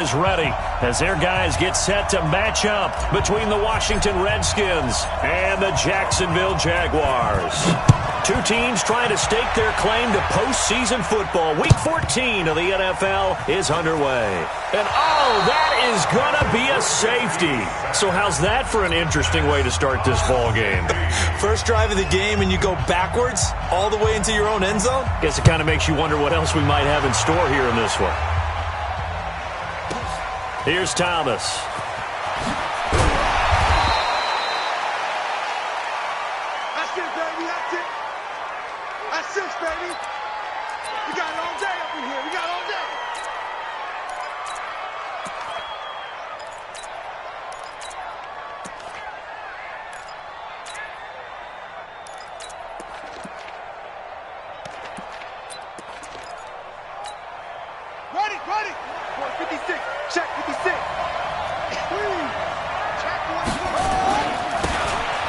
Is ready as their guys get set to match up between the Washington Redskins and the Jacksonville Jaguars. Two teams trying to stake their claim to postseason football. Week 14 of the NFL is underway. And oh, that is going to be a safety. So how's that for an interesting way to start this ball game? First drive of the game and you go backwards all the way into your own end zone? Guess it kind of makes you wonder what else we might have in store here in this one. Here's Thomas. That's it, baby. That's it. That's it, baby. We got it all day up in here. We got it all day. Ready, ready. 56. Check 56.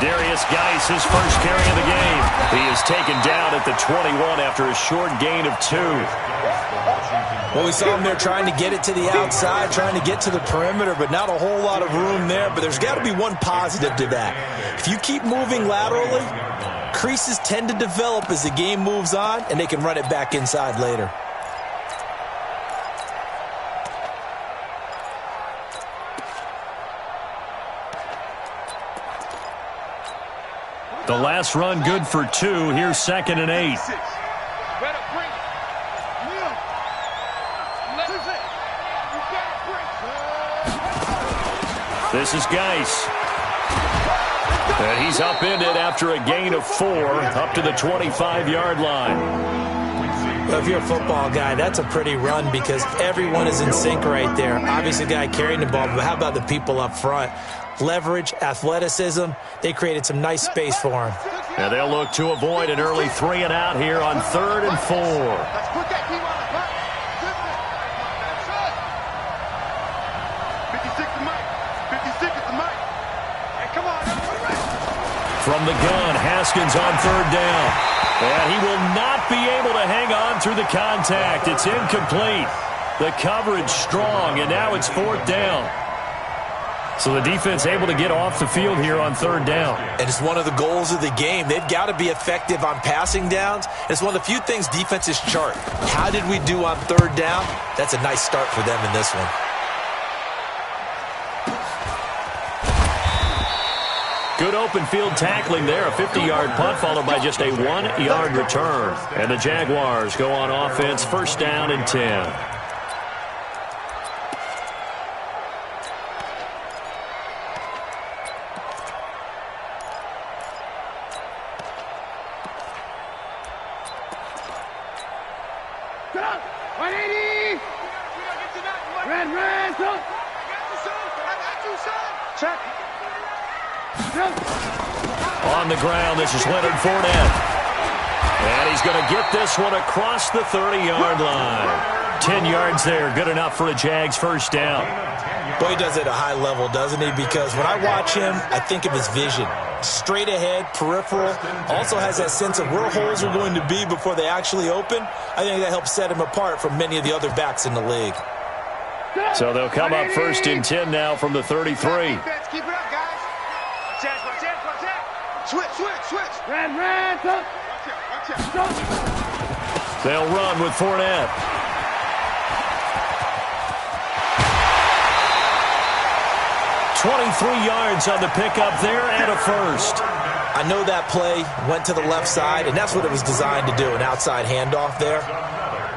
Darius Geis, his first carry of the game. He is taken down at the 21 after a short gain of 2. Well, we saw him there trying to get it to the outside, trying to get to the perimeter, but not a whole lot of room there. But there's got to be one positive to that. If you keep moving laterally, creases tend to develop as the game moves on, and they can run it back inside later. The last run good for 2. Here's 2nd and 8. This is Geis. And he's upended after a gain of 4 up to the 25-yard line. Well, if you're a football guy, that's a pretty run because everyone is in sync right there. Obviously, the guy carrying the ball, but how about the people up front? Leverage, athleticism, they created some nice space for him. And they'll look to avoid an early 3 and out here on 3rd and 4. From the gun, Haskins on 3rd down. And he will not be able to hang on through the contact. It's incomplete. The coverage strong, and now it's 4th down. So the defense able to get off the field here on 3rd down. And it's one of the goals of the game. They've got to be effective on passing downs. It's one of the few things defenses chart. How did we do on 3rd down? That's a nice start for them in this one. Good open field tackling there. A 50-yard punt followed by just a 1-yard return. And the Jaguars go on offense, 1st down and 10. On the ground, this is Leonard Fournette. And he's going to get this one across the 30-yard line. 10 yards there, good enough for a Jags 1st down. Boy, he does it at a high level, doesn't he? Because when I watch him, I think of his vision. Straight ahead, peripheral. Also has that sense of where holes are going to be before they actually open. I think that helps set him apart from many of the other backs in the league. So they'll come up 1st and 10 now from the 33. Keep it up, guys. Switch. Red. They'll run with Fournette. "23 yards on the pickup there and a 1st. I know that play went to the left side, and that's what it was designed to do, an outside handoff there.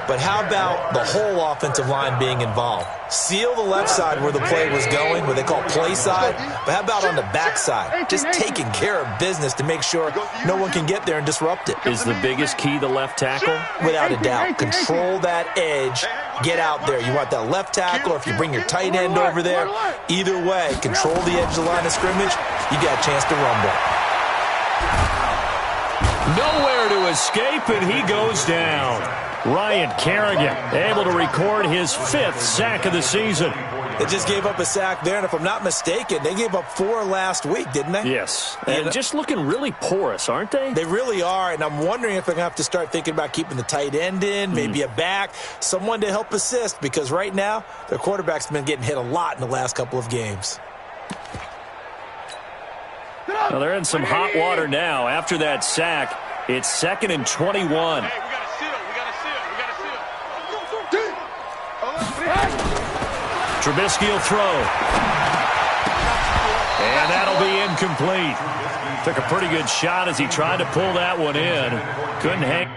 But how about the whole offensive line being involved? Seal the left side where the play was going, what they call play side. But how about on the back side? Just taking care of business to make sure no one can get there and disrupt it. Is the biggest key the left tackle? Without a doubt. Control that edge. Get out there. You want that left tackle, or if you bring your tight end over there, either way, control the edge of the line of scrimmage, you got a chance to rumble. Nowhere to escape, and he goes down. Ryan Kerrigan able to record his 5th sack of the season. They just gave up a sack there, and if I'm not mistaken, they gave up 4 last week, didn't they? Yes, and just looking really porous, aren't they? They really are, and I'm wondering if they're going to have to start thinking about keeping the tight end in, maybe a back, someone to help assist, because right now, their quarterback's been getting hit a lot in the last couple of games. Well, they're in some hot water now. After that sack, it's 2nd and 21. Hey, we got to seal. Trubisky will throw. And that'll be incomplete. Took a pretty good shot as he tried to pull that one in. Couldn't hang.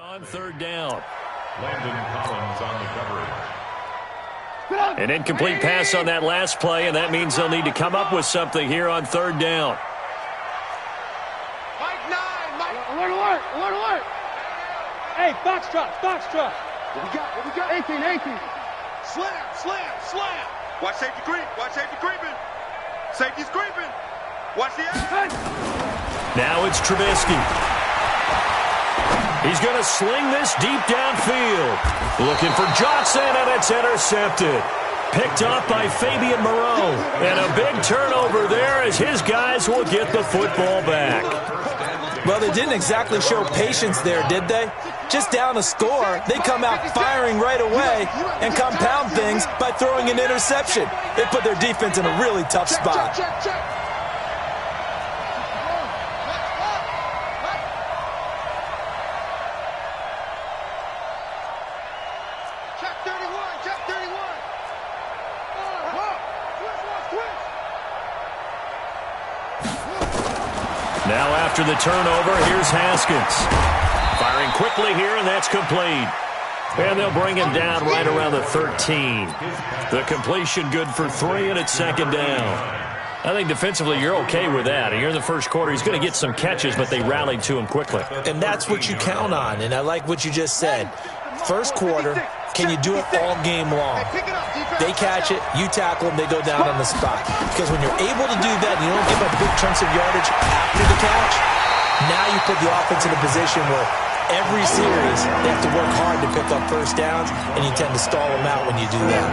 On 3rd down. Landon Collins on the coverage. An incomplete pass on that last play, and that means they'll need to come up with something here on 3rd down. Mike 9, Mike. Alert. Hey, Foxtrot. What we got? 18. Slam. Watch safety creeping. Safety's creeping. Watch the action. Now it's Trubisky. He's going to sling this deep downfield. Looking for Johnson, and it's intercepted. Picked up by Fabian Moreau. And a big turnover there as his guys will get the football back. Well, they didn't exactly show patience there, did they? Just down a score, they come out firing right away and compound things by throwing an interception. They put their defense in a really tough spot. Check. Now after the turnover, here's Haskins. Firing quickly here, and that's complete. And they'll bring him down right around the 13. The completion good for 3, and it's 2nd down. I think defensively you're okay with that. Here in the first quarter, he's going to get some catches, but they rallied to him quickly. And that's what you count on, and I like what you just said. First quarter, can you do it all game long? They catch it, you tackle them, they go down on the spot. Because when you're able to do that and you don't give up big chunks of yardage after the catch, now you put the offense in a position where every series they have to work hard to pick up first downs, and you tend to stall them out when you do that.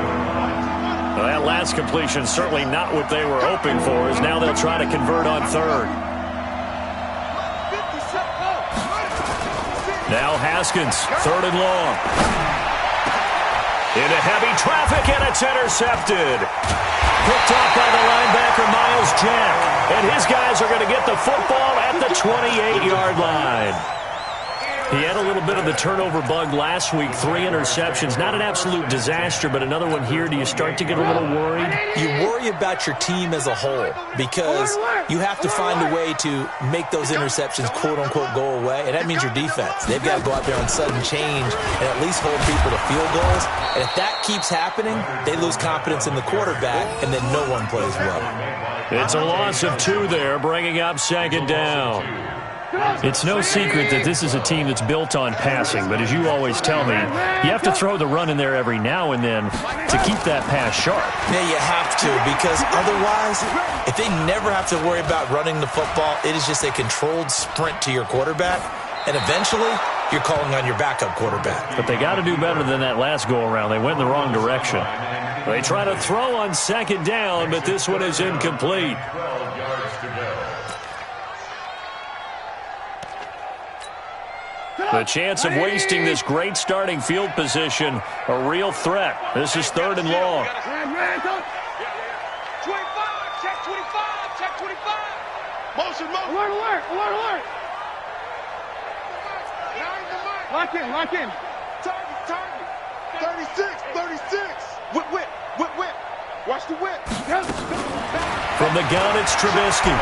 Well, that last completion certainly not what they were hoping for, as now they'll try to convert on 3rd. Now Haskins, 3rd and long. Into heavy traffic, and it's intercepted. Picked off by the linebacker, Miles Jack. And his guys are going to get the football at the 28-yard line. He had a little bit of the turnover bug last week, 3 interceptions. Not an absolute disaster, but another one here. Do you start to get a little worried? You worry about your team as a whole because you have to find a way to make those interceptions, quote-unquote, go away, and that means your defense. They've got to go out there on sudden change and at least hold people to field goals. And if that keeps happening, they lose confidence in the quarterback, and then no one plays well. It's a loss of 2 there, bringing up 2nd down. It's no secret that this is a team that's built on passing, but as you always tell me, you have to throw the run in there every now and then to keep that pass sharp. Yeah, you have to, because otherwise, if they never have to worry about running the football, it is just a controlled sprint to your quarterback, and eventually, you're calling on your backup quarterback. But they got to do better than that last go-around. They went in the wrong direction. They try to throw on 2nd down, but this one is incomplete. 12 yards to go. The chance of wasting this great starting field position, a real threat. This is 3rd and long. 25, check 25. Motion. Alert. Lock in. Target. 36. Whip. Watch the whip. From the gun, it's Trubisky.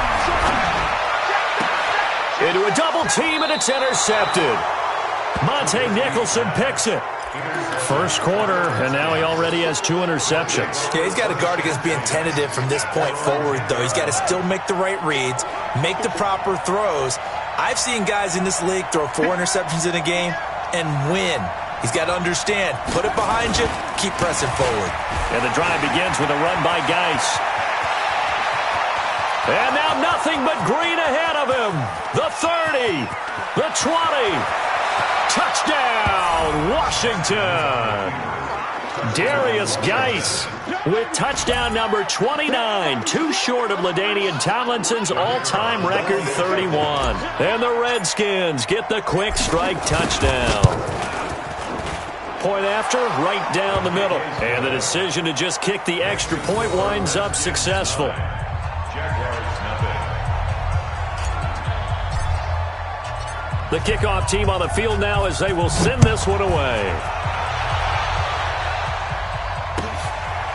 Into a double team, and it's intercepted. Monte Nicholson picks it. First quarter, and now he already has 2 interceptions. Yeah, he's got to guard against being tentative from this point forward, though. He's got to still make the right reads, make the proper throws. I've seen guys in this league throw 4 interceptions in a game and win. He's got to understand, put it behind you, keep pressing forward. And the drive begins with a run by Geis. And now nothing but green ahead of him. The 30, the 20. Touchdown, Washington. Darius Geis with touchdown number 29, too short of LaDainian Tomlinson's all-time record 31. And the Redskins get the quick strike touchdown. Point after, right down the middle. And the decision to just kick the extra point winds up successful. The kickoff team on the field now as they will send this one away.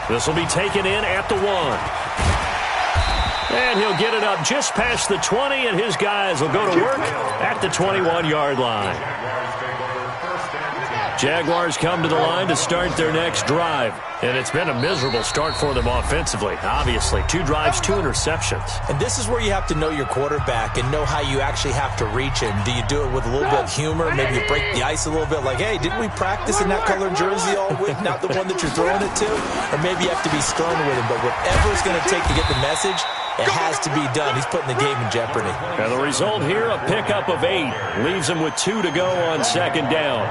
This will be taken in at the 1. And he'll get it up just past the 20, and his guys will go to work at the 21-yard line. Jaguars come to the line to start their next drive. And it's been a miserable start for them offensively, obviously. 2 drives, 2 interceptions. And this is where you have to know your quarterback and know how you actually have to reach him. Do you do it with a little bit of humor? Maybe you break the ice a little bit like, hey, didn't we practice in that colored jersey all week, not the one that you're throwing it to? Or maybe you have to be stern with him. But whatever it's going to take to get the message, it has to be done. He's putting the game in jeopardy. And the result here, a pickup of 8. Leaves him with 2 to go on second down.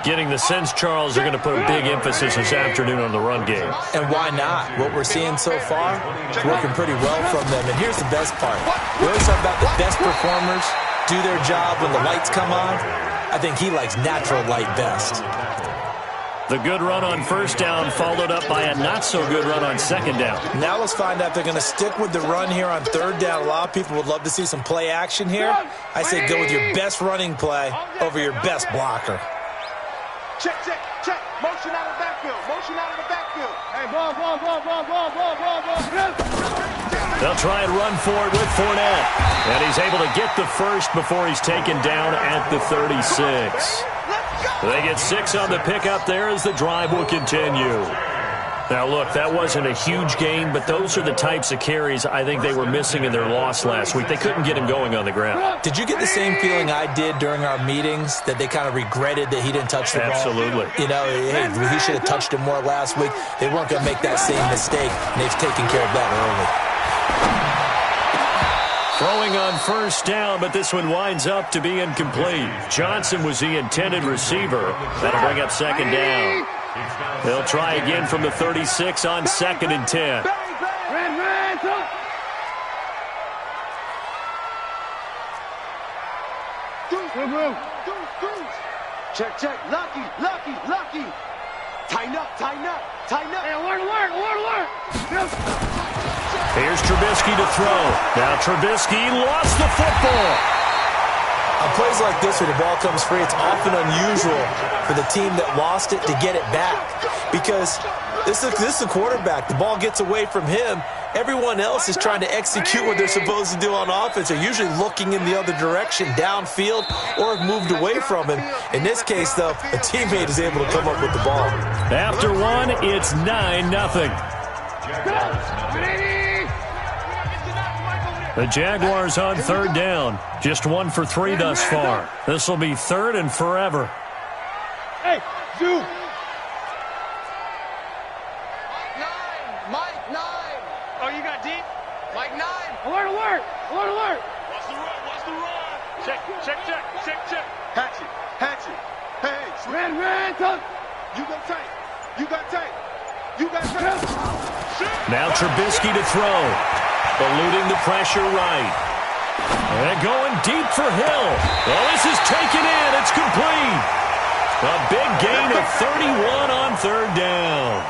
Getting the sense, Charles, they're going to put a big emphasis this afternoon on the run game. And why not? What we're seeing so far is working pretty well from them. And here's the best part. We always talk about the best performers do their job when the lights come on. I think he likes natural light best. The good run on first down followed up by a not-so-good run on second down. Now let's find out if they're going to stick with the run here on third down. A lot of people would love to see some play action here. I say go with your best running play over your best blocker. Check, check, check. Motion out of the backfield. Motion out of the backfield. Hey, ball. They'll try and run for it with Fournette. And he's able to get the first before he's taken down at the 36. They get 6 on the pickup there as the drive will continue. Now, look, that wasn't a huge gain, but those are the types of carries I think they were missing in their loss last week. They couldn't get him going on the ground. Did you get the same feeling I did during our meetings, that they kind of regretted that he didn't touch the ball? Absolutely. You know, hey, he should have touched it more last week. They weren't going to make that same mistake, and they've taken care of that early. Throwing on first down, but this one winds up to be incomplete. Johnson was the intended receiver. That'll bring up second down. They'll try again from the 36 on 2nd and 10. Check, check. Lucky. Tighten up. Hey, alert. Here's Trubisky to throw. Now Trubisky lost the football. On plays like this where the ball comes free, it's often unusual for the team that lost it to get it back. Because this is the quarterback. The ball gets away from him. Everyone else is trying to execute what they're supposed to do on offense. They're usually looking in the other direction, downfield, or have moved away from him. In this case, though, a teammate is able to come up with the ball. After one, it's 9-0. The Jaguars on third down. Just 1 for 3 thus far. This will be 3rd and forever. Hey, Zoo. Mike 9. Oh, you got deep? Mike 9. Alert. Watch the run. Check. Hatchet. Hey. Ran, tuck. You got tight. Now Trubisky to throw. Eluding the pressure right. And going deep for Hill. Well, this is taken in. It's complete. A big gain of 31 on third down.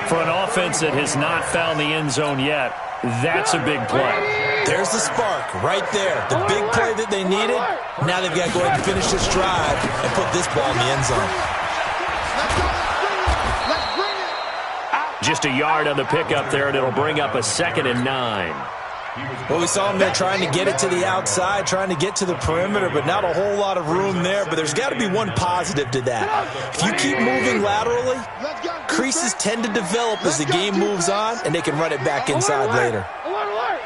For an offense that has not found the end zone yet, that's a big play. There's the spark right there. The big play that they needed. Now they've got to go ahead and finish this drive and put this ball in the end zone. Just a yard on the pickup there, and it'll bring up a 2nd and 9. Well, we saw him there trying to get it to the outside, trying to get to the perimeter, but not a whole lot of room there. But there's got to be one positive to that. If you keep moving laterally, creases tend to develop as the game moves on, and they can run it back inside later. Alert.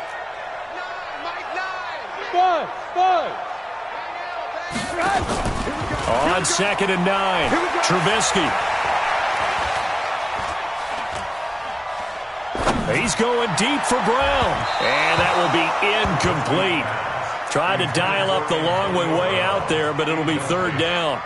Mike 9. Spud. On 2nd and 9, Trubisky. He's going deep for Brown. And that will be incomplete. Tried to dial up the long way out there, but it'll be 3rd down.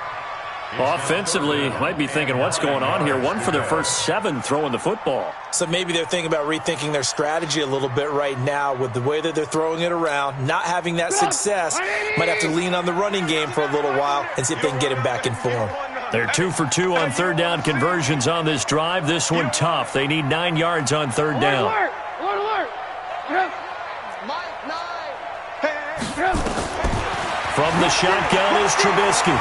Offensively, might be thinking, what's going on here? 1 for their first 7 throwing the football. So maybe they're thinking about rethinking their strategy a little bit right now with the way that they're throwing it around. Not having that success, might have to lean on the running game for a little while and see if they can get him back in form. They're 2 for 2 on 3rd down conversions on this drive. This one tough. They need 9 yards on 3rd down. From the shotgun is Trubisky.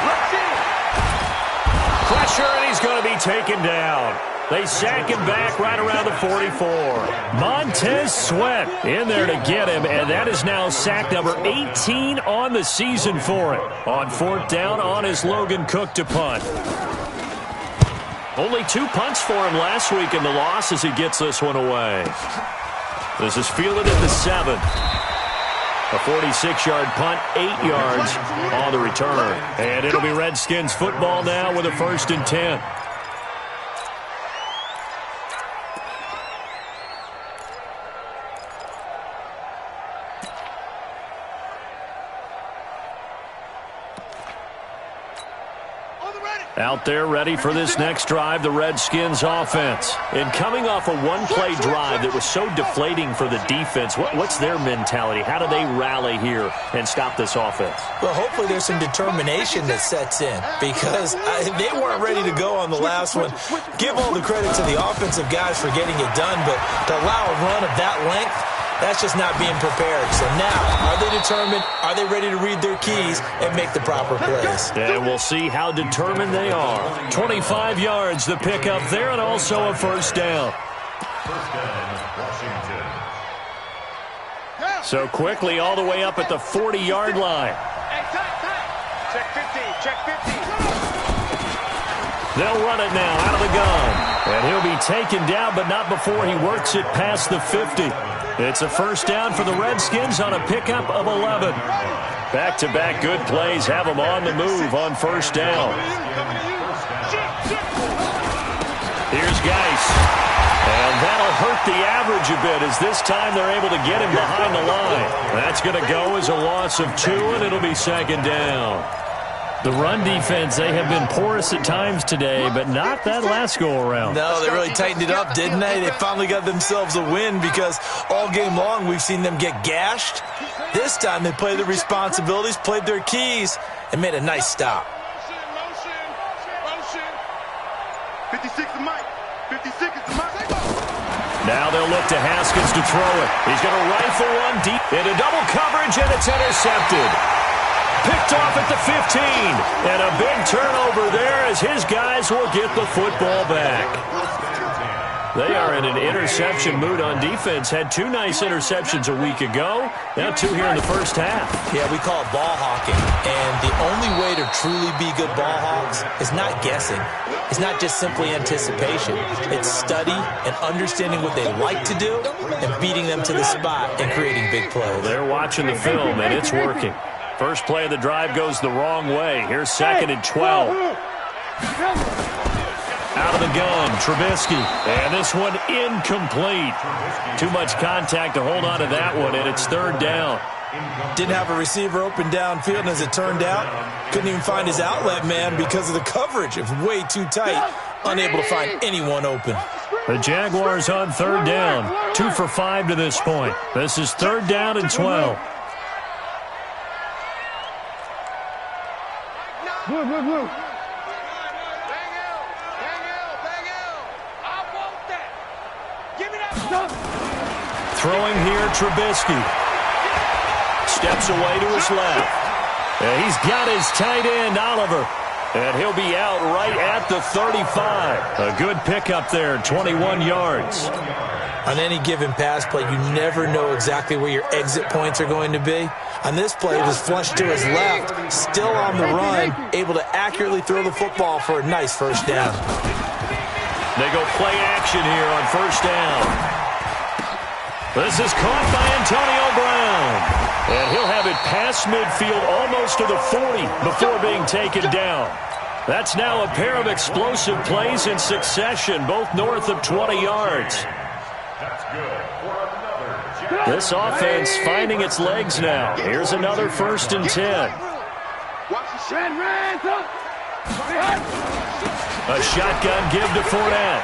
Pressure, and he's going to be taken down. They sack him back right around the 44. Montez Sweat in there to get him, and that is now sack number 18 on the season for him. On 4th down on his Logan Cook to punt. Only 2 punts for him last week in the loss as he gets this one away. This is fielded at the 7. A 46-yard punt, 8 yards on the return. And it'll be Redskins football now with a 1st and 10. Out there ready for this next drive, the Redskins offense. And coming off a one-play drive that was so deflating for the defense, what's their mentality? How do they rally here and stop this offense? Well, hopefully there's some determination that sets in because they weren't ready to go on the last one. Give all the credit to the offensive guys for getting it done, but to allow a run of that length, that's just not being prepared. So now, are they determined? Are they ready to read their keys and make the proper plays? And we'll see how determined they are. 25 yards, the pickup there, and also a 1st down. So quickly all the way up at the 40-yard line. Check 50, check 50. They'll run it now out of the gun. And he'll be taken down, but not before he works it past the 50. It's a 1st down for the Redskins on a pickup of 11. Back-to-back good plays have them on the move on 1st down. Here's Geis. And that'll hurt the average a bit as this time they're able to get him behind the line. That's going to go as a loss of 2, and it'll be 2nd down. The run defense, they have been porous at times today, but not that last go-around. No, they really tightened it up, didn't they? They finally got themselves a win because all game long we've seen them get gashed. This time they played their responsibilities, played their keys, and made a nice stop. Motion. 56 is Mike. 56 is Mike. Now they'll look to Haskins to throw it. He's going to rifle one deep into double coverage, and it's intercepted. Picked off at the 15, and a big turnover there as his guys will get the football back. They are in an interception mood on defense. Had 2 nice interceptions a week ago. Now 2 here in the first half. Yeah, we call it ball hawking. And the only way to truly be good ball hawks is not guessing. It's not just simply anticipation. It's study and understanding what they like to do and beating them to the spot and creating big plays. Well, they're watching the film, and it's working. First play of the drive goes the wrong way. Here's 2nd and 12. Out of the gun, Trubisky. And this one incomplete. Too much contact to hold on to that one, and it's 3rd down. Didn't have a receiver open downfield, and as it turned out, couldn't even find his outlet man because of the coverage. It was way too tight, unable to find anyone open. The Jaguars on 3rd down. 2 for 5 to this point. This is 3rd down and 12. Blue. Bang out. I want that. Give me that. Throwing here, Trubisky. Steps away to his left. And he's got his tight end, Oliver. And he'll be out right at the 35. A good pickup there, 21 yards. On any given pass play, you never know exactly where your exit points are going to be. On this play, it was flushed to his left, still on the run, able to accurately throw the football for a nice 1st down. They go play action here on 1st down. This is caught by Antonio Brown. And he'll have it past midfield almost to the 40 before being taken down. That's now a pair of explosive plays in succession, both north of 20 yards. That's good for another. This offense finding its legs now. Here's another 1st and 10. A shotgun give to Fournette.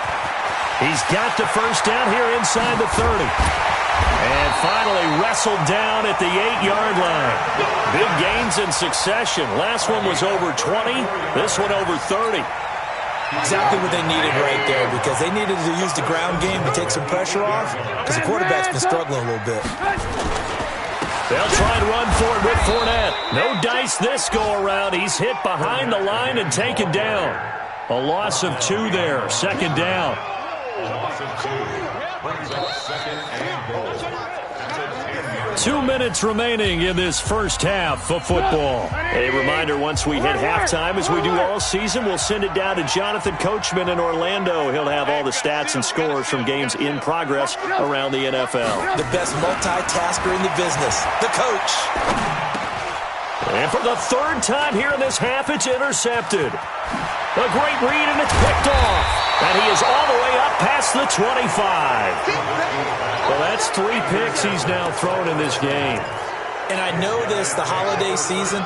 He's got the first down here inside the 30. And finally wrestled down at the 8-yard line. Big gains in succession. Last one was over 20. This one over 30. Exactly what they needed right there, because they needed to use the ground game to take some pressure off, because the quarterback's been struggling a little bit. They'll try and run for it with Fournette. No dice this go-around. He's hit behind the line and taken down. A loss of 2 there. 2nd down. Loss of 2. Brings up 2nd and goal. 2 minutes remaining in this first half of football. A reminder, once we hit halftime, as we do all season, we'll send it down to Jonathan Coachman in Orlando. He'll have all the stats and scores from games in progress around the NFL. The best multitasker in the business, the coach. And for the 3rd time here in this half, it's intercepted. A great read, and it's picked off. And he is all the way up past the 25. Well, that's 3 picks he's now thrown in this game. And I know this, the holiday season,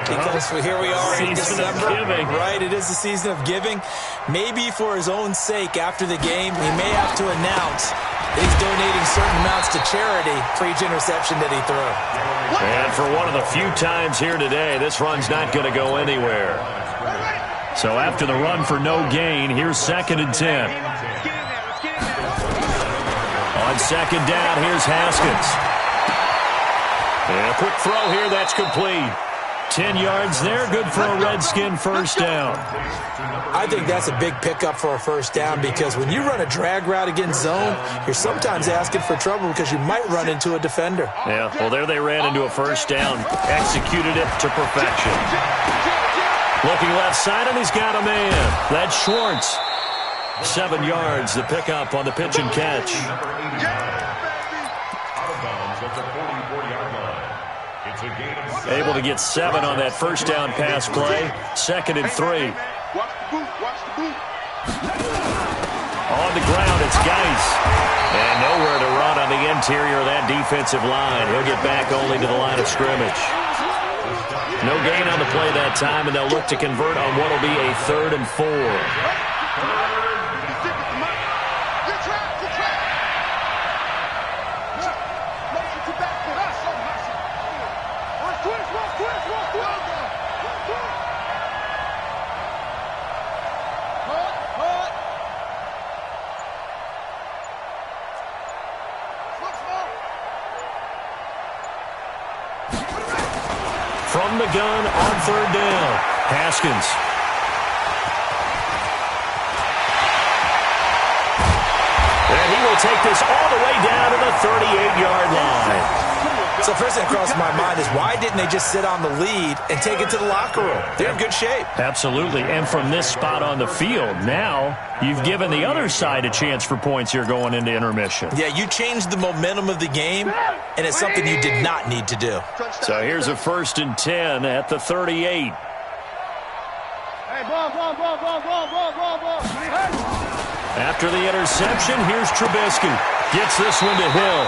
because here we are in December. Giving. Right, it is the season of giving. Maybe for his own sake, after the game, he may have to announce that he's donating certain amounts to charity for each interception that he threw. And for one of the few times here today, this run's not going to go anywhere. So after the run for no gain, here's 2nd and 10. On 2nd down, here's Haskins. And a quick throw here, that's complete. 10 yards there, good for a Redskin first down. I think that's a big pickup for a first down, because when you run a drag route against zone, you're sometimes asking for trouble because you might run into a defender. Yeah, well, there they ran into a first down, executed it to perfection. Looking left side, and he's got a man. That's Schwartz. 7 yards, the pickup on the pitch and catch. Out of bounds at the 40-yard line. It's a gain of 7. Able to get 7 on that first down pass play. 2nd and 3. Watch the boot. Watch the boot. On the ground, it's Geis. And nowhere to run on the interior of that defensive line. He'll get back only to the line of scrimmage. No gain on the play that time, and they'll look to convert on what will be a 3rd and 4. From the gun on 3rd down, Haskins. And he will take this all the way down to the 38-yard line. So first thing that crosses my mind is, why didn't they just sit on the lead and take it to the locker room? They're in good shape. Absolutely. And from this spot on the field, now you've given the other side a chance for points here going into intermission. Yeah, you changed the momentum of the game, and it's something you did not need to do. So here's a 1st and 10 at the 38. Hey, ball. After the interception, here's Trubisky. Gets this one to Hill.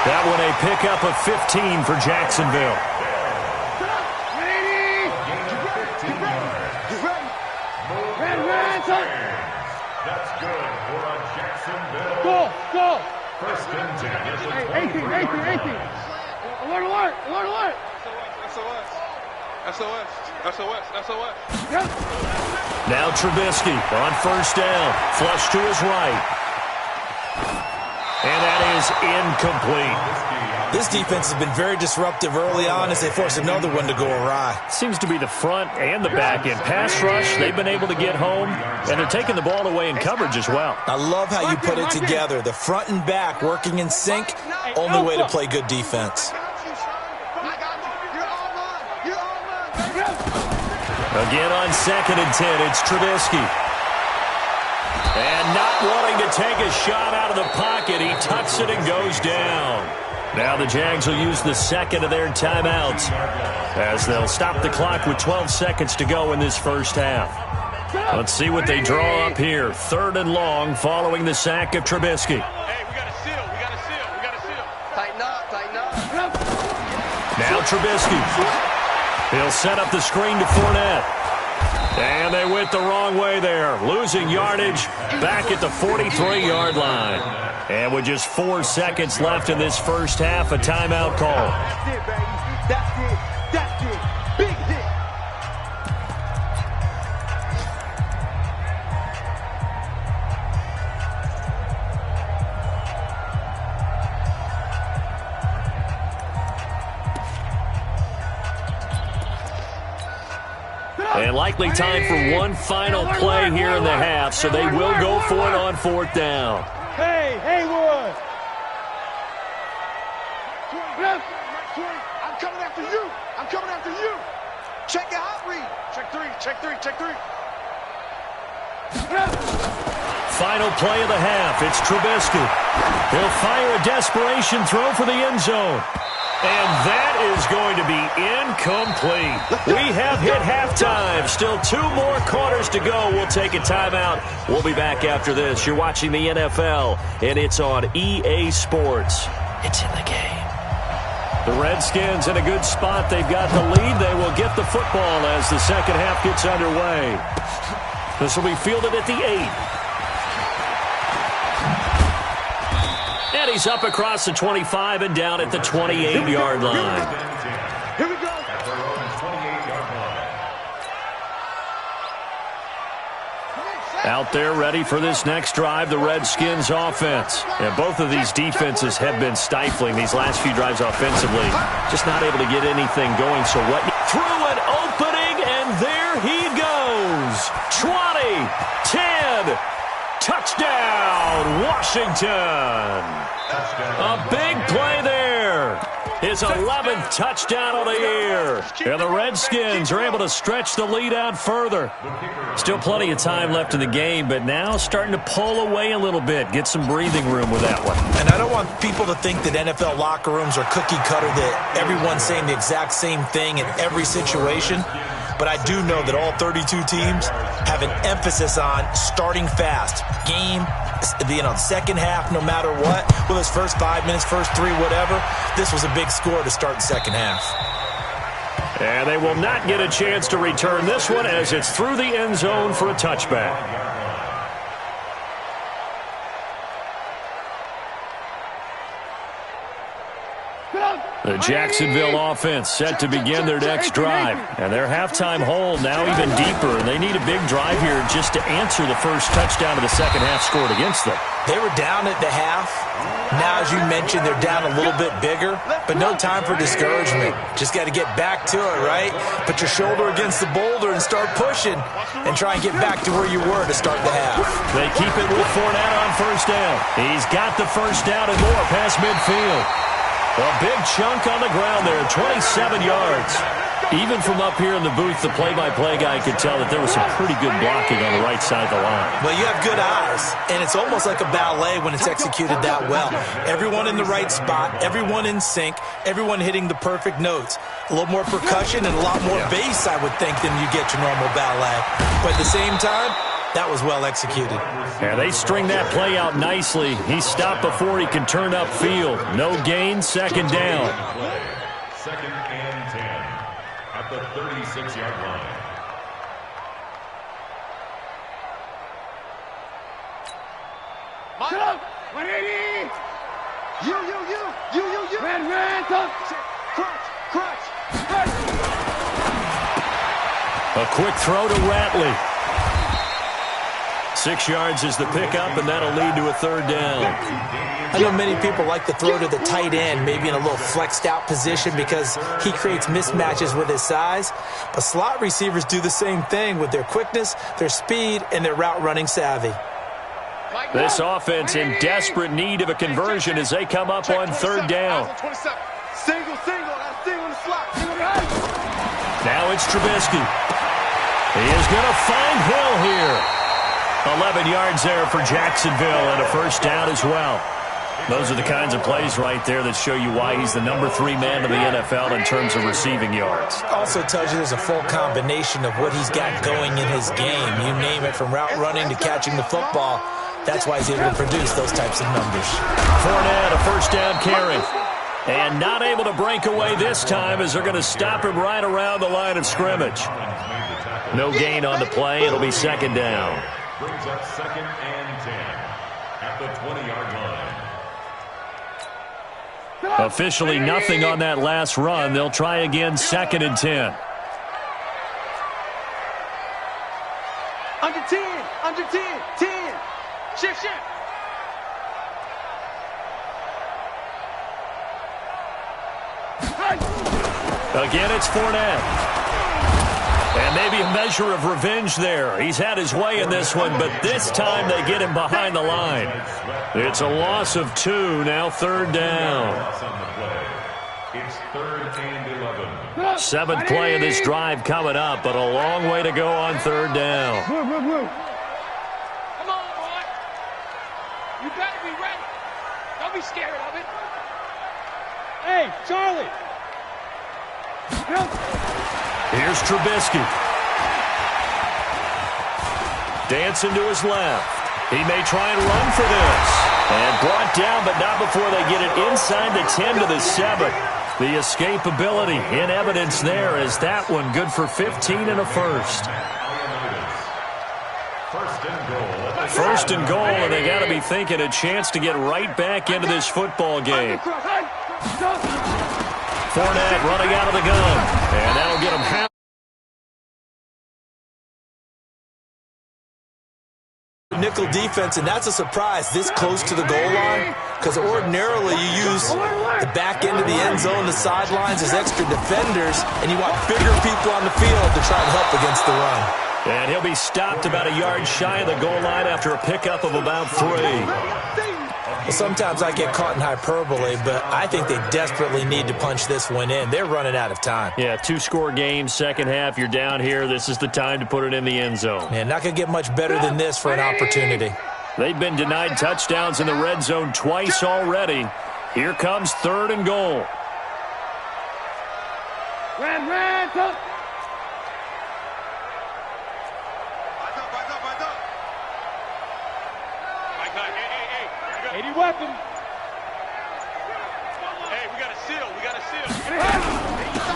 That one a pickup of 15 for Jacksonville. That's good for a Jacksonville. Go. 1st and 10. It's a 18. Alert. SOS. Now Trubisky on 1st down. Flush to his right. And that is incomplete. This defense has been very disruptive early on as they force another one to go awry. Seems to be the front and the back end. Pass rush, they've been able to get home, and they're taking the ball away in coverage as well. I love how you put it together. The front and back working in sync, only way to play good defense. Again on 2nd and 10, it's Trubisky. And not wanting to take a shot out of the pocket, he tucks it and goes down. Now the Jags will use the second of their timeouts as they'll stop the clock with 12 seconds to go in this first half. Let's see what they draw up here. 3rd and long following the sack of Trubisky. Hey, we got to seal. We got to seal. We got to seal. Tighten up. Tighten up. Now Trubisky. He'll set up the screen to Fournette. And they went the wrong way there. Losing yardage back at the 43-yard line. And with just 4 seconds left in this first half, a timeout call. That's it, baby. That's it. That's it. Big hit. And likely time for one final play here in the half, so they will go for it on 4th down. Hey, Haywood. I'm coming after you. I'm coming after you. Check your hot read. Check 3. Check 3. Check 3. Final play of the half. It's Trubisky. He'll fire a desperation throw for the end zone. And that is going to be incomplete. We have hit halftime. Still 2 more quarters to go. We'll take a timeout. We'll be back after this. You're watching the NFL, and it's on EA Sports. It's in the game. The Redskins in a good spot. They've got the lead. They will get the football as the second half gets underway. This will be fielded at the 8. And he's up across the 25 and down at the 28-yard line. Here we go. Out there ready for this next drive, the Redskins offense. And both of these defenses have been stifling these last few drives offensively. Just not able to get anything going. So what? Through an opening, and there he goes. 20, 10, touchdown, Washington. A big play there. His 11th touchdown of the year. And the Redskins are able to stretch the lead out further. Still plenty of time left in the game, but now starting to pull away a little bit. Get some breathing room with that one. And I don't want people to think that NFL locker rooms are cookie cutter, that everyone's saying the exact same thing in every situation. But I do know that all 32 teams have an emphasis on starting fast. Game, second half, no matter what. Whether it's first 5 minutes, first 3, whatever. This was a big score to start the second half. And they will not get a chance to return this one as it's through the end zone for a touchback. The Jacksonville offense set to begin their next drive. And their halftime hole now even deeper. And they need a big drive here just to answer the first touchdown of the second half scored against them. They were down at the half. Now, as you mentioned, they're down a little bit bigger. But no time for discouragement. Just got to get back to it, right? Put your shoulder against the boulder and start pushing. And try and get back to where you were to start the half. They keep it with Fournette on first down. He's got the first down and more past midfield. A big chunk on the ground there, 27 yards. Even from up here in the booth, the play-by-play guy could tell that there was some pretty good blocking on the right side of the line. Well, you have good eyes, and it's almost like a ballet when it's executed that well. Everyone in the right spot, everyone in sync, everyone hitting the perfect notes. A little more percussion and a lot more bass, I would think, than you get your normal ballet. But at the same time, that was well executed. Yeah, they string that play out nicely. He stopped before he can turn upfield. No gain, second down. Second and 10 at the 36-yard line. Shut up! 180! You. Man, tough. Crunch. A quick throw to Ratley. 6 yards is the pickup, and that'll lead to a third down. I know many people like to throw to the tight end, maybe in a little flexed out position because he creates mismatches with his size. But slot receivers do the same thing with their quickness, their speed, and their route running savvy. This offense in desperate need of a conversion as they come up on third down. Single. That's single in the slot. Now it's Trubisky. He is going to find Hill here. 11 yards there for Jacksonville and a first down as well. Those are the kinds of plays right there that show you why he's the number 3 man in the NFL in terms of receiving yards. Also tells you there's a full combination of what he's got going in his game. You name it, from route running to catching the football. That's why he's able to produce those types of numbers. Fournette, a first down carry. And not able to break away this time as they're going to stop him right around the line of scrimmage. No gain on the play. It'll be second down. Brings up 2nd and 10 at the 20-yard line. Officially nothing on that last run. They'll try again 2nd and 10. Under 10, under 10, 10. Shift, shift. Again, it's Fournette. And maybe a measure of revenge there. He's had his way in this one, but this time they get him behind the line. It's a loss of 2, now 3rd down. It's 3rd and 11. 7th play of this drive coming up, but a long way to go on 3rd down. Move, move, move. Come on, boy. You better be ready. Don't be scared of it. Hey, Charlie. Here's Trubisky. Dancing to his left. He may try and run for this. And brought down, but not before they get it inside the 10 to the 7. The escapability in evidence there as that one good for 15 and a first. First and goal, and they got to be thinking a chance to get right back into this football game. Fournette running out of the gun, and that'll get him half. Nickel defense, and that's a surprise this close to the goal line, because ordinarily you use the back end of the end zone, the sidelines as extra defenders, and you want bigger people on the field to try and help against the run. And he'll be stopped about a yard shy of the goal line after a pickup of about 3. Well, sometimes I get caught in hyperbole, but I think they desperately need to punch this one in. They're running out of time. Yeah, 2-score game, second half, you're down here. This is the time to put it in the end zone. Man, not going to get much better than this for an opportunity. They've been denied touchdowns in the red zone twice already. Here comes 3rd and goal. Ran, ran, go. Hey, weapon. Hey, we got a seal. We got a seal.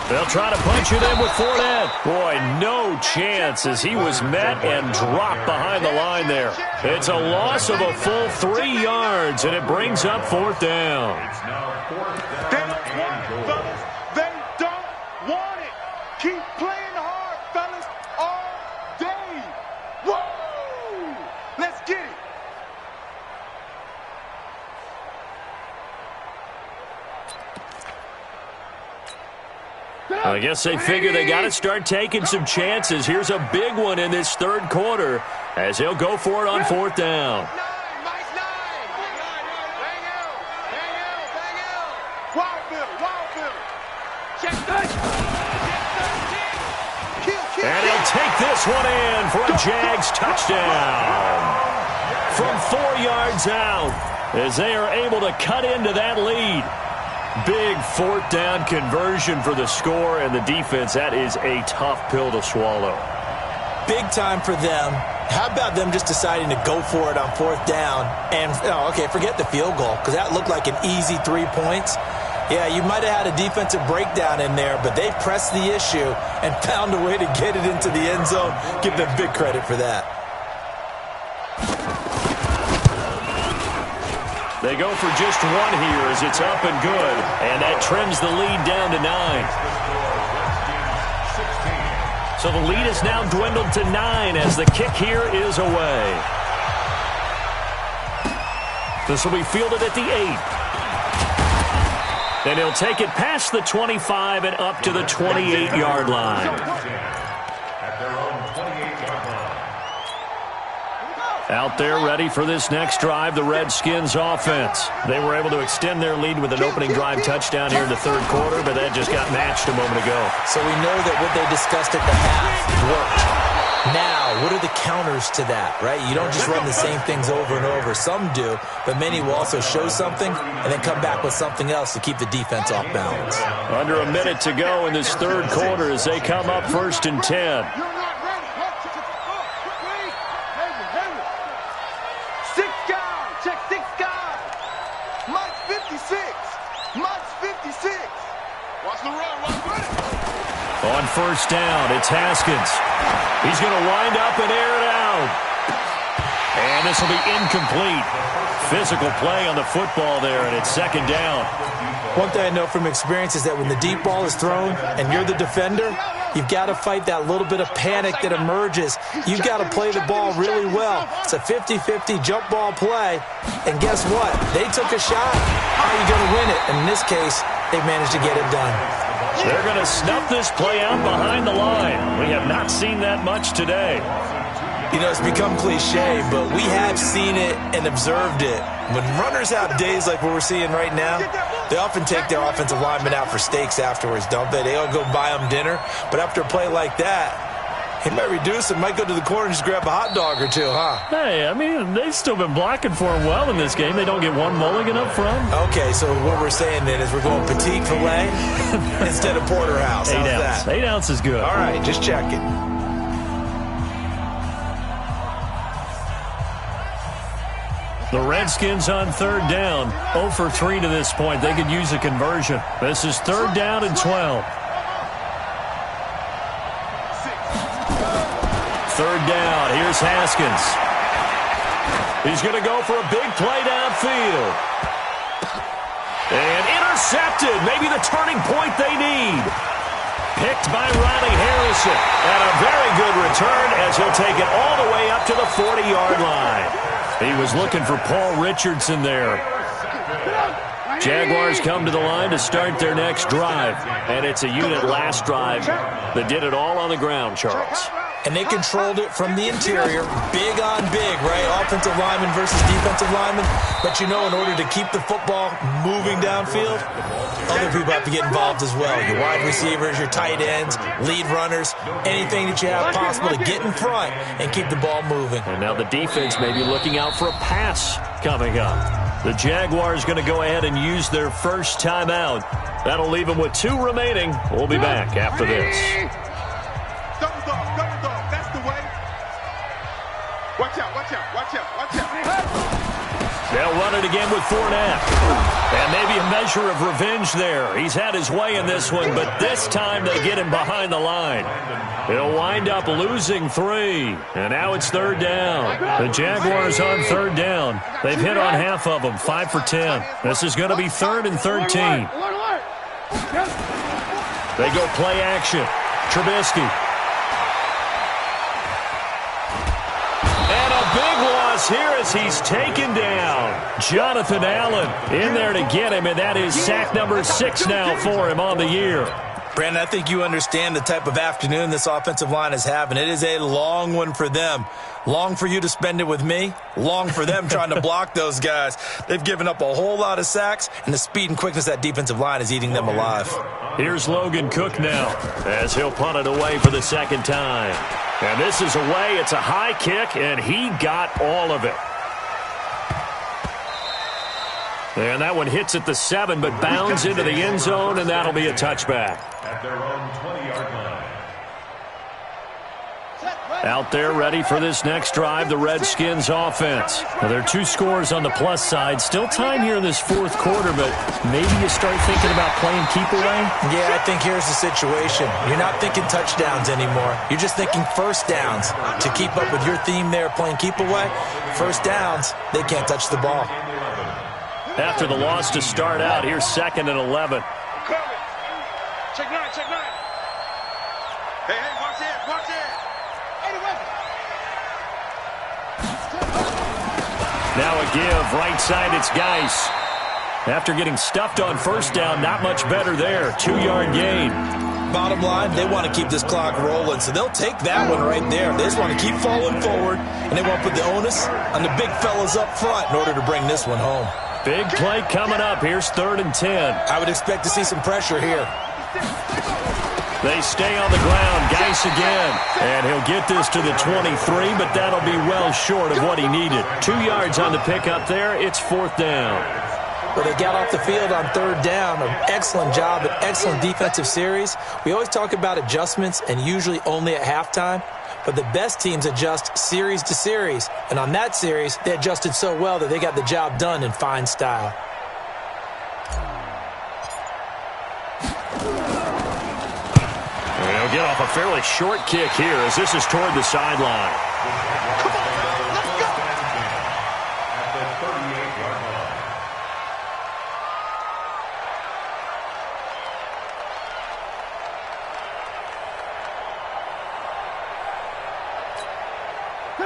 They'll try to punch it in with Fournette. Boy, no chance as he was met and dropped behind the line there. It's a loss of a full 3 yards, and it brings up 4th down. It's now 4th They down don't want and it, goal. fellas. They don't want it. Keep playing hard, fellas, all day. Woo! Let's get it. I guess they figure they got to start taking some chances. Here's a big one in this 3rd quarter as he'll go for it on 4th down. And he'll take this one in for a Jags touchdown. From 4 yards out as they are able to cut into that lead. Big 4th down conversion for the score, and the defense, that is a tough pill to swallow. Big time for them. How about them just deciding to go for it on 4th down? And, okay, forget the field goal, because that looked like an easy 3 points. Yeah, you might have had a defensive breakdown in there, but they pressed the issue and found a way to get it into the end zone. Give them big credit for that. They go for just 1 here as it's up and good, and that trims the lead down to 9. So the lead is now dwindled to 9 as the kick here is away. This will be fielded at the 8. And he'll take it past the 25 and up to the 28-yard line. At their own 28-yard line. Out there ready for this next drive, the Redskins offense. They were able to extend their lead with an opening drive touchdown here in the 3rd quarter, but that just got matched a moment ago. So we know that what they discussed at the half worked. Now, what are the counters to that, right? You don't just run the same things over and over. Some do, but many will also show something and then come back with something else to keep the defense off balance. Under a minute to go in this third quarter as they come up 1st and 10. Six guys. Check 6 guys. Mike's 56. Mike's 56. Watch the run. Watch the run. On 1st down, it's Haskins. He's going to wind up and air it out. And this will be incomplete. Physical play on the football there, and it's 2nd down. One thing I know from experience is that when the deep ball is thrown and you're the defender, you've got to fight that little bit of panic that emerges. You've got to play the ball really well. It's a 50-50 jump ball play. And guess what? They took a shot. How are you going to win it? And in this case, they managed to get it done. They're going to snuff this play out behind the line. We have not seen that much today. You know, it's become cliche, but we have seen it and observed it. When runners have days like what we're seeing right now, they often take their offensive linemen out for steaks afterwards, don't they? They all go buy them dinner. But after a play like that, he might reduce it, might go to the corner and just grab a hot dog or two, huh? Hey, I mean, they've still been blocking for him well in this game. They don't get one mulligan up front. Okay, so what we're saying then is we're going petite filet instead of porterhouse. How's 8 ounce. that? 8 ounce is good. All right, just checking. The Redskins on 3rd down. 0 for 3 to this point. They could use a conversion. This is 3rd down and 12. 3rd down. Here's Haskins. He's going to go for a big play downfield. And intercepted. Maybe the turning point they need. Picked by Ronnie Harrison. And a very good return as he'll take it all the way up to the 40-yard line. He was looking for Paul Richardson there. Jaguars come to the line to start their next drive. And it's a unit last drive that did it all on the ground, Charles. And they controlled it from the interior, big on big, right? Offensive lineman versus defensive lineman. But you know, in order to keep the football moving downfield, other people have to get involved as well. Your wide receivers, your tight ends, lead runners, anything that you have possible to get in front and keep the ball moving. And now the defense may be looking out for a pass coming up. The Jaguars going to go ahead and use their first timeout. That'll leave them with 2 remaining. We'll be back after this. Double dog. That's the way. Watch out. They'll run it again with Fournette. And maybe a measure of revenge there. He's had his way in this one, but this time they get him behind the line. He'll wind up losing 3. And now it's 3rd down. The Jaguars on 3rd down. They've hit on half of them, 5 for 10. This is going to be 3rd and 13. They go play action. Trubisky. And a big loss here as he's taken down. Jonathan Allen in there to get him, and that is sack number 6 now for him on the year. Brandon, I think you understand the type of afternoon this offensive line is having. It is a long one for them. Long for you to spend it with me. Long for them trying to block those guys. They've given up a whole lot of sacks, and the speed and quickness of that defensive line is eating them alive. Here's Logan Cook now as he'll punt it away for the 2nd time. And this is away. It's a high kick, and he got all of it. And that one hits at the 7, but bounds into the end zone, and that'll be a touchback. At their own 20-yard line. Out there ready for this next drive, the Redskins offense. Well, there are 2 scores on the plus side. Still time here in this 4th quarter, but maybe you start thinking about playing keep away? Yeah, I think here's the situation. You're not thinking touchdowns anymore. You're just thinking first downs. To keep up with your theme there, playing keep away, first downs, they can't touch the ball. After the loss to start out, here's 2nd and 11. Check 9. Hey, watch it. Now a give, right side, it's Geis. After getting stuffed on first down, not much better there. 2-yard gain. Bottom line, they want to keep this clock rolling, so they'll take that one right there. They just want to keep falling forward, and they want to put the onus on the big fellas up front in order to bring this one home. Big play coming up. Here's 3rd and 10. I would expect to see some pressure here. They stay on the ground. Geis again. And he'll get this to the 23, but that'll be well short of what he needed. 2 yards on the pickup there. It's 4th down. Well, they got off the field on 3rd down. An excellent job, an excellent defensive series. We always talk about adjustments and usually only at halftime. But the best teams adjust series to series. And on that series, they adjusted so well that they got the job done in fine style. They'll get off a fairly short kick here as this is toward the sideline. Come on, let's go. At the 38-yard line.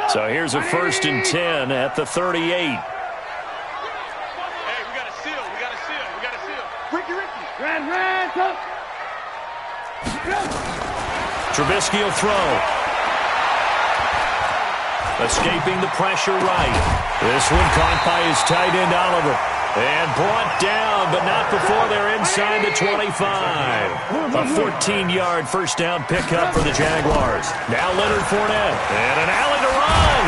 So here's a 1st and 10 at the 38. Hey, we got a seal. We got a seal. We got a seal. Ricky. Ran, come. Trubisky will throw. Escaping the pressure right. This one caught by his tight end, Oliver. And brought down, but not before they're inside the 25. A 14-yard 1st down pickup for the Jaguars. Now Leonard Fournette. And an alley to run.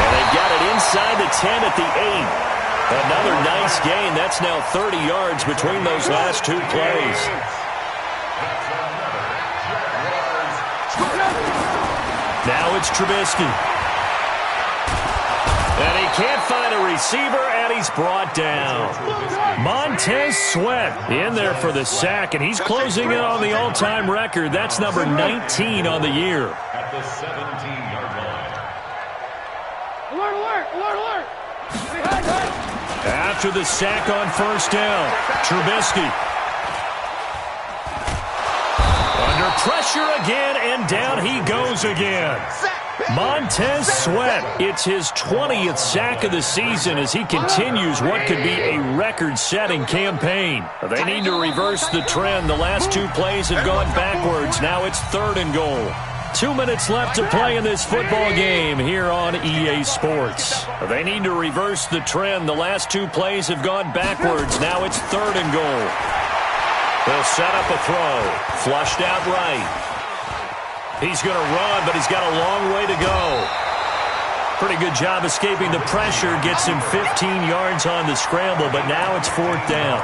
And they've got it inside the 10 at the 8. Another nice gain. That's now 30 yards between those last 2 plays. Now it's Trubisky. And he can't find a receiver, and he's brought down. Montez Sweat in there for the sack, and he's closing in on the all-time record. That's number 19 on the year. At the 17-yard line. Alert. After the sack on 1st down, Trubisky. Under pressure again, and down he goes again. Montez Sweat, it's his 20th sack of the season as he continues what could be a record-setting campaign. They need to reverse the trend. The last 2 plays have gone backwards. Now it's 3rd and goal. 2 minutes left to play in this football game here on EA Sports. They need to reverse the trend. The last 2 plays have gone backwards. Now it's 3rd and goal. They'll set up a throw. Flushed out right. He's going to run, but he's got a long way to go. Pretty good job escaping the pressure. Gets him 15 yards on the scramble, but now it's 4th down.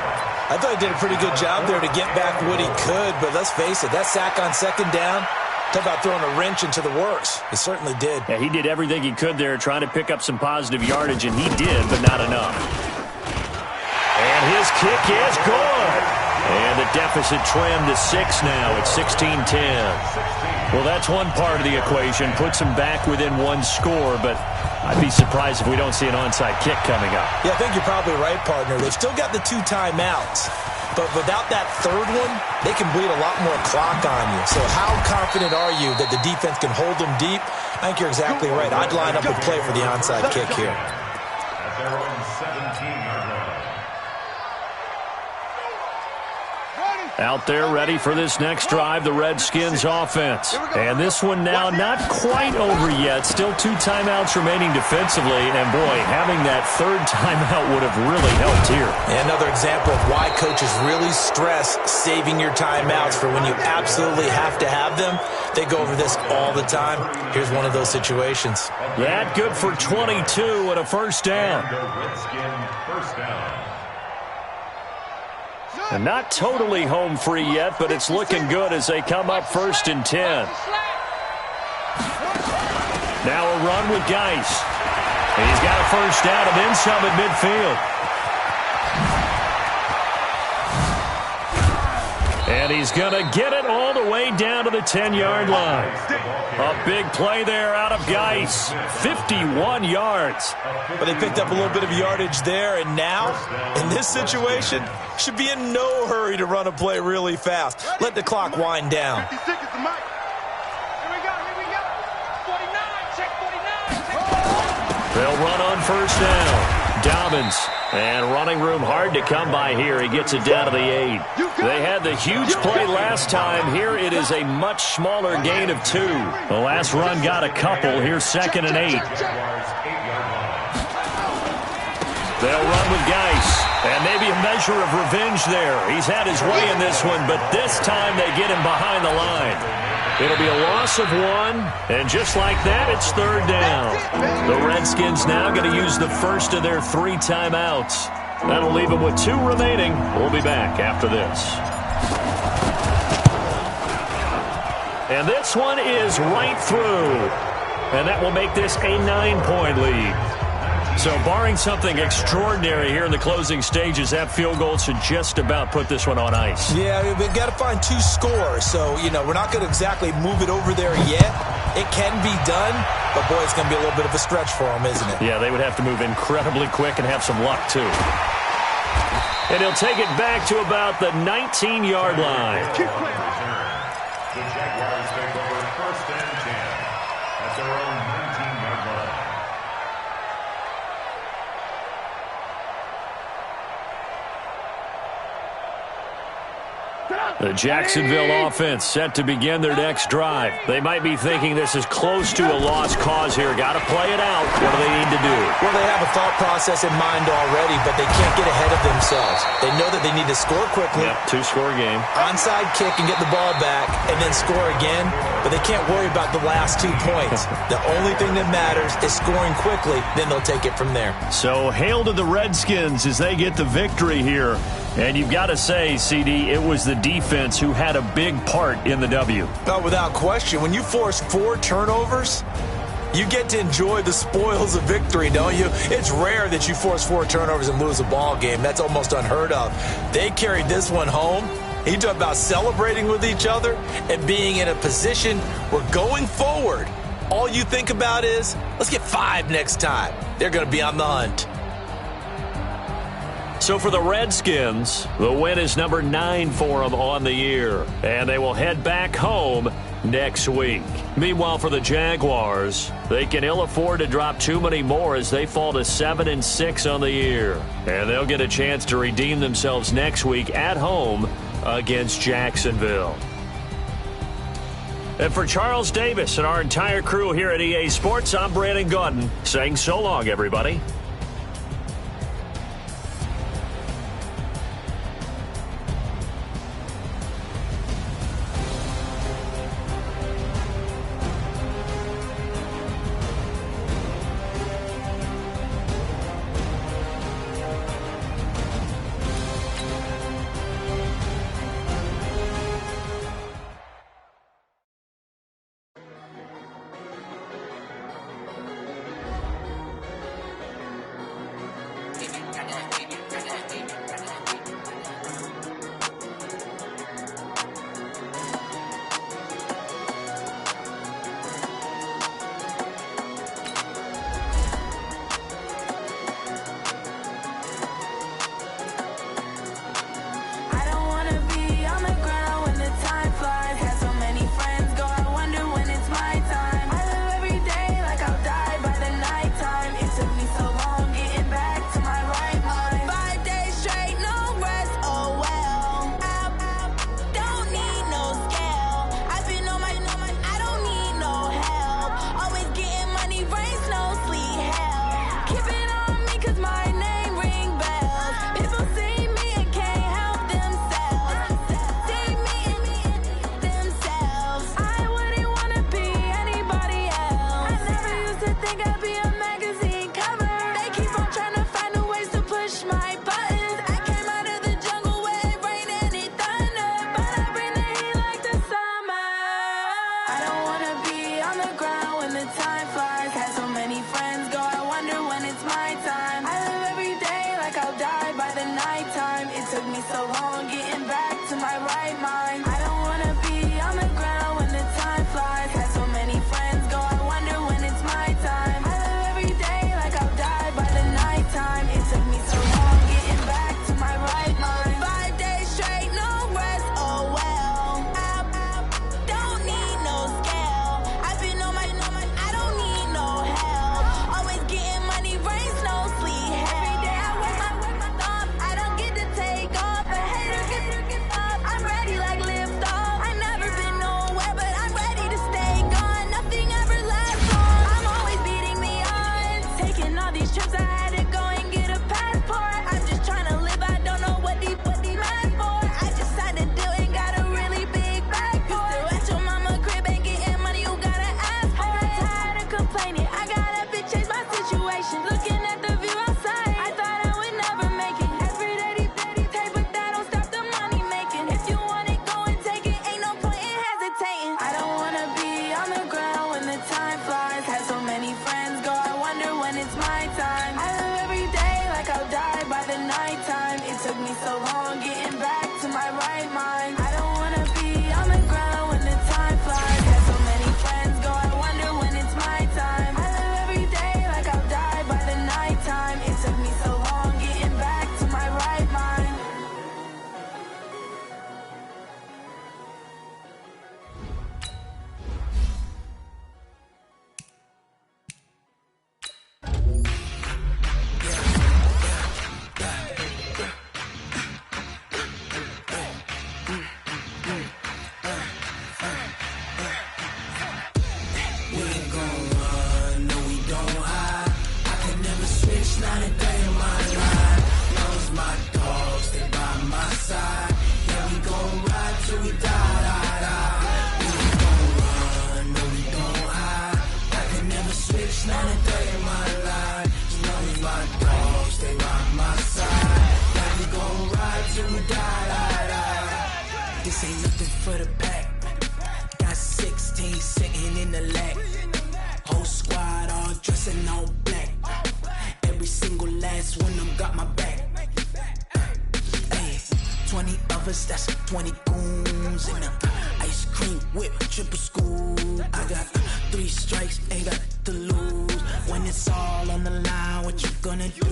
I thought he did a pretty good job there to get back what he could, but let's face it, that sack on 2nd down, talk about throwing a wrench into the works. He certainly did. Yeah, he did everything he could there trying to pick up some positive yardage, and he did, but not enough. And his kick is good. And the deficit trimmed to 6 now. It's 16-10. Well, that's one part of the equation. Puts him back within 1 score, but I'd be surprised if we don't see an onside kick coming up. Yeah, I think you're probably right, partner. They've still got the 2 timeouts. But without that 3rd one, they can bleed a lot more clock on you. So how confident are you that the defense can hold them deep? I think you're exactly right. I'd line up and play for the onside kick here. At their own 17-yard line. Out there ready for this next drive, the Redskins offense. And this one now not quite over yet. Still 2 timeouts remaining defensively. And, boy, having that 3rd timeout would have really helped here. And another example of why coaches really stress saving your timeouts for when you absolutely have to have them. They go over this all the time. Here's one of those situations. That good for 22 and a 1st down. Redskin 1st down. And not totally home free yet, but it's looking good as they come up 1st and 10. Now a run with Geis. He's got a 1st down and then some at midfield. And he's going to get it all the way down to the 10-yard line. A big play there out of Geis. 51 yards. But they picked up a little bit of yardage there, and now, in this situation, should be in no hurry to run a play really fast. Let the clock wind down. 56 is the mic. Here we go. 49, check 49. They'll run on 1st down. Dobbins. And running room hard to come by here. He gets it down to the 8. They had the huge play last time. Here it is a much smaller gain of 2. The last run got a couple. Here's 2nd and 8. They'll run with Geis. And maybe a measure of revenge there. He's had his way in this one, but this time they get him behind the line. It'll be a loss of 1, and just like that, it's 3rd down. The Redskins now going to use the first of their 3 timeouts. That'll leave them with 2 remaining. We'll be back after this. And this one is right through. And that will make this a 9-point lead. So barring something extraordinary here in the closing stages, that field goal should just about put this one on ice. Yeah, we've got to find 2 scores. So, we're not going to exactly move it over there yet. It can be done, but, boy, it's going to be a little bit of a stretch for them, isn't it? Yeah, they would have to move incredibly quick and have some luck, too. And he'll take it back to about the 19-yard line. The Jaguars take over 1st and 10 at their own 19-yard line. The Jacksonville offense set to begin their next drive. They might be thinking this is close to a lost cause here. Got to play it out. What do they need to do? Well, they have a thought process in mind already, but they can't get ahead of themselves. They know that they need to score quickly. Yep, 2-score game. Onside kick and get the ball back and then score again, but they can't worry about the last 2 points. The only thing that matters is scoring quickly, then they'll take it from there. So hail to the Redskins as they get the victory here. And you've got to say, CD, it was the defense who had a big part in the W. No, without question. When you force 4 turnovers, you get to enjoy the spoils of victory, don't you? It's rare that you force 4 turnovers and lose a ball game. That's almost unheard of. They carried this one home. He talked about celebrating with each other and being in a position where going forward, all you think about is, let's get 5 next time. They're going to be on the hunt. So for the Redskins, the win is number 9 for them on the year. And they will head back home next week. Meanwhile, for the Jaguars, they can ill afford to drop too many more as they fall to 7-6 on the year. And they'll get a chance to redeem themselves next week at home against Jacksonville. And for Charles Davis and our entire crew here at EA Sports, I'm Brandon Gaudin saying so long, everybody. It took me so long getting back to my right mind. I don't wanna be on the ground when the time flies. Got so many friends go, I wonder when it's my time. I live every day like I'll die by the nighttime. It took me so long getting back to my right mind. This ain't nothing for the pack. Got 16 sitting in the lag. Whole squad all dressing all black. Every single last one of them got my back. Hey, 20 of us, that's 20 goons in the ice cream whip, triple scoop. I got 3 strikes, ain't got to lose. When it's all on the line, what you gonna do?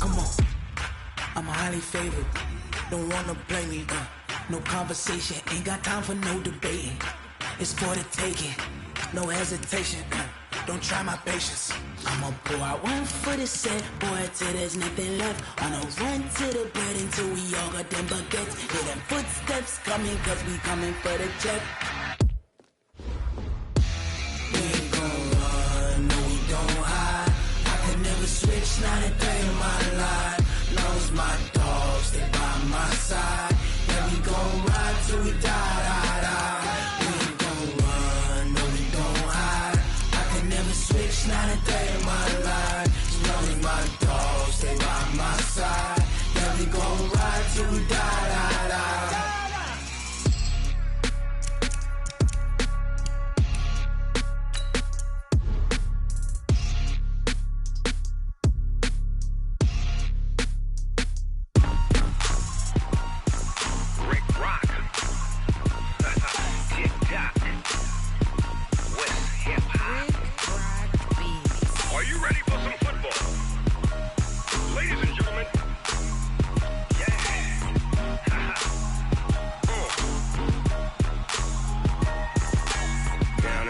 Come on, I'm highly favored. Don't wanna play me, no conversation, ain't got time for no debating. It's for the taking, no hesitation. Don't try my patience. I'ma pour out one for the set, boy, till there's nothing left. On a run to the bread until we all got them baguettes. Hear them footsteps coming, cause we coming for the check. We ain't gon' run, no we don't hide. I can never switch, not a day in my life. Long as my dogs stay by my side. Yeah, we gon' ride till we die, die, die. We ain't gon' run, no we don't hide. I can never switch, not a day in my life. As long as my dogs stay by my side. Yeah, we gon' ride till we die, die, die.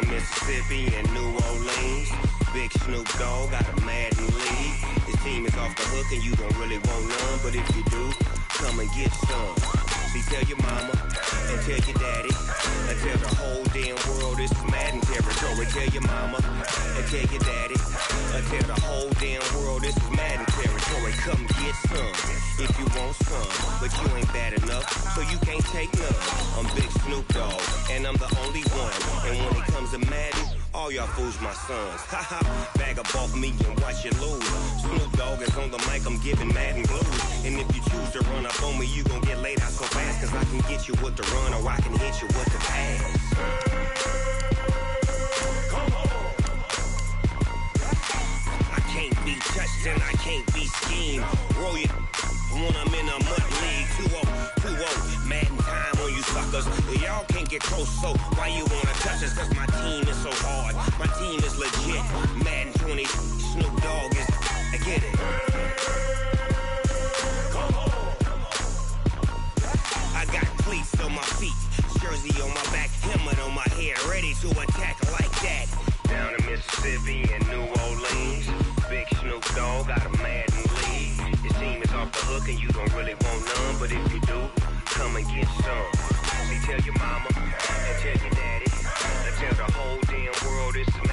Mississippi and New Orleans. Big Snoop Dogg got a Madden league. His team is off the hook and you don't really want none, but if you do, come and get some. See, tell your mama and tell your daddy and tell the whole damn world this is Madden territory. Tell your mama and tell your daddy and tell the whole damn world this is Madden territory. Come get some if you want some, but you ain't bad enough, so you can't take none. I'm Big Snoop Dogg and I'm the only one. And when it comes to Madden, all y'all fools my sons. Haha, bag up off me and watch you lose. Snoop Dogg is on the mic, I'm giving Madden blues. And if you choose to run up on me, you gon' get laid out so fast. Cause I can get you with the run or I can hit you with the pass. Come on. I can't be touched and I can't be schemed. Roll you when I'm in a mud league. 2-0, Madden time on you suckers. Y'all can't get close, so why you wanna touch us? Cause my team is so hard, my team is legit. Madden 20, Snoop Dogg is, I get it. Come on. I got cleats on my feet, jersey on my back, helmet on my head, ready to attack like that. Down in Mississippi and New Orleans, Big Snoop Dogg got a Madden league. His team is off the hook and you don't really want none, but if you do, come and get some. See, tell your mama and tell your daddy and tell the whole damn world this is